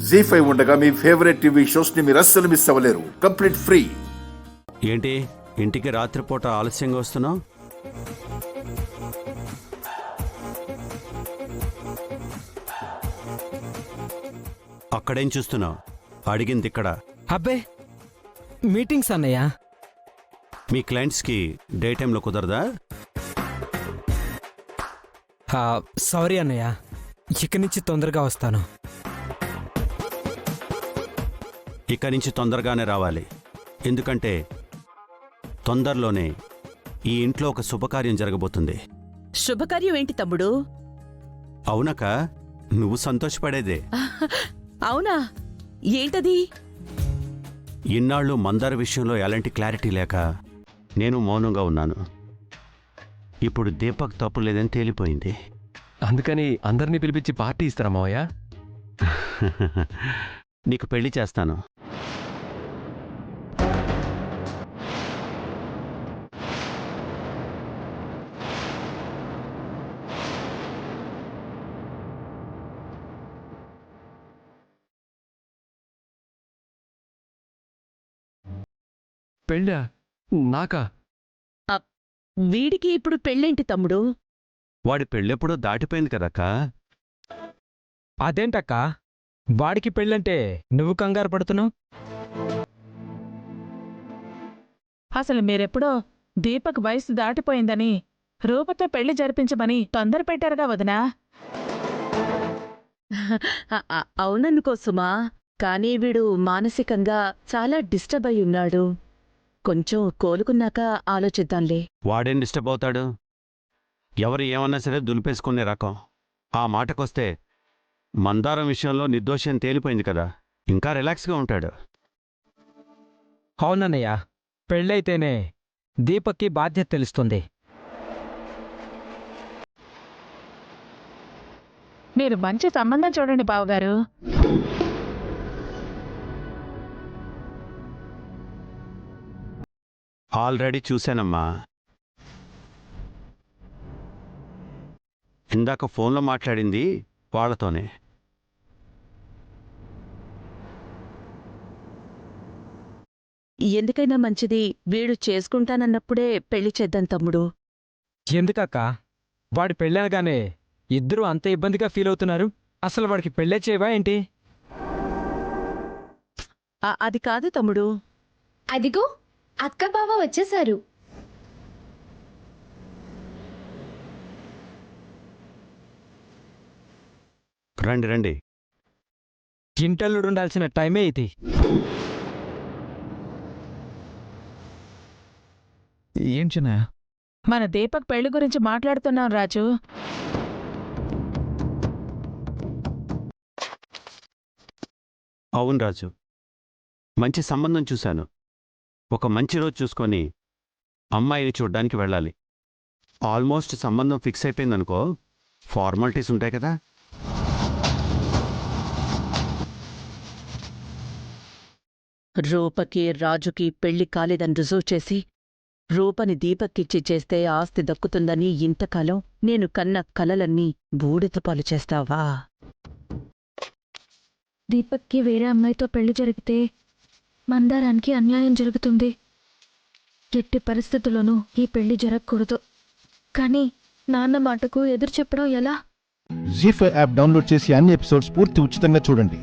జీ5 ఉండగా మీ favourite TV shows ని మీరు అస్సలు మిస్ అవ్వలేరు. Complete free. ఏంటి ఇంటికి రాత్రిపూట ఆలస్యంగా వస్తున్నావు? అక్కడేం చూస్తున్నావు? అడిగింది ఇక్కడ. అబ్బే మీటింగ్స్ అన్నయ్య. మీ క్లయింట్స్కి డే టైంలో కుదరదా? సారీ అన్నయ్య, ఇక నుంచి తొందరగా వస్తాను. ఇక నుంచి తొందరగానే రావాలి. ఎందుకంటే తొందరలోనే ఈ ఇంట్లో ఒక శుభకార్యం జరగబోతుంది. శుభకార్యం ఏంటి తమ్ముడు? అవునక్క, నువ్వు సంతోషపడేదే. అవునా? ఏంటది? ఇన్నాళ్ళు మందార విషయంలో ఎలాంటి క్లారిటీ లేక నేను మౌనంగా ఉన్నాను. ఇప్పుడు దీపక్ తప్పు లేదని తేలిపోయింది. అందుకని అందరినీ పిలిపించి పార్టీ ఇస్తారా మావయ్య? నీకు పెళ్లి చేస్తాను. పెళ్ళా? నాకా? వీడికి ఇప్పుడు పెళ్ళేంటి తమ్ముడు? వాడి పెళ్ళెప్పుడో దాటిపోయింది కదక్కా. అదేంటక్క, వాడికి పెళ్ళంటే నువ్వు కంగారు పడుతున్నావు? అసలు మీరెప్పుడో దీపక్ వయసు దాటిపోయిందని రూపతో పెళ్లి జరిపించమని తొందర పెట్టారుగా వదినా. అవుననుకో సుమా, కానీ వీడు మానసికంగా చాలా డిస్టర్బ్ అయి ఉన్నాడు. కొంచెం కోలుకున్నాక ఆలోచిద్దాంలే. వాడేం డిస్టర్బ్ అవుతాడు? ఎవరు ఏమన్నా సరే దులిపేసుకునే రకం. ఆ మాటకొస్తే మందారం విషయంలో నిర్దోషం తేలిపోయింది కదా, ఇంకా రిలాక్స్గా ఉంటాడు. అవునన్నయ్య, పెళ్ళైతేనే దీపక్కి బాధ్యత తెలుస్తుంది. మీరు మంచి సంబంధం చూడండి బావగారు. ఆల్రెడీ చూశానమ్మా. ఇందాక ఫోన్లో మాట్లాడింది వాళ్ళతోనే. ఎందుకైనా మంచిది వీడు చేసుకుంటానన్నప్పుడే పెళ్లి చేద్దాం తమ్ముడు. ఎందుకక్క, వాడి పెళ్ళనగానే ఇద్దరూ అంత ఇబ్బందిగా ఫీల్ అవుతున్నారు? అసలు వాడికి పెళ్ళే చేయవా ఏంటి? అది కాదు తమ్ముడు. అదిగో అక్క బావ వచ్చేశారు. రండి రండి. ఇంటల్లుడుండాల్సిన టైమే ఇది. ఏం చిన్నయ్య? మన దీపక్ పెళ్లి గురించి మాట్లాడుతున్నాం రాజు. అవును రాజు, మంచి సంబంధం చూశాను. ఒక మంచి రోజు చూసుకొని అమ్మాయిని చూడ్డానికి వెళ్ళాలి. ఆల్మోస్ట్ సంబంధం ఫిక్స్ అయిపోయిందనుకో, ఫార్మాలిటీస్ ఉంటాయి కదా. రూపకి రాజుకి పెళ్లి కాలేదని రుజువు చేసి రూపని దీపక్కిచ్చి చేస్తే ఆస్తి దక్కుతుందని ఇంతకాలం నేను కన్న కలలన్నీ బూడిదపాలు చేస్తావా? దీపక్కి వేరే అమ్మాయితో పెళ్లి జరిగితే మందారానికి అన్యాయం జరుగుతుంది. ఎట్టి పరిస్థితుల్లోనూ ఈ పెళ్లి జరగకూడదు. కానీ నాన్న మాటకు ఎదురు చెప్పడం ఎలా? జీ5 యాప్ డౌన్లోడ్ చేసి అన్ని ఎపిసోడ్స్ పూర్తి ఉచితంగా చూడండి.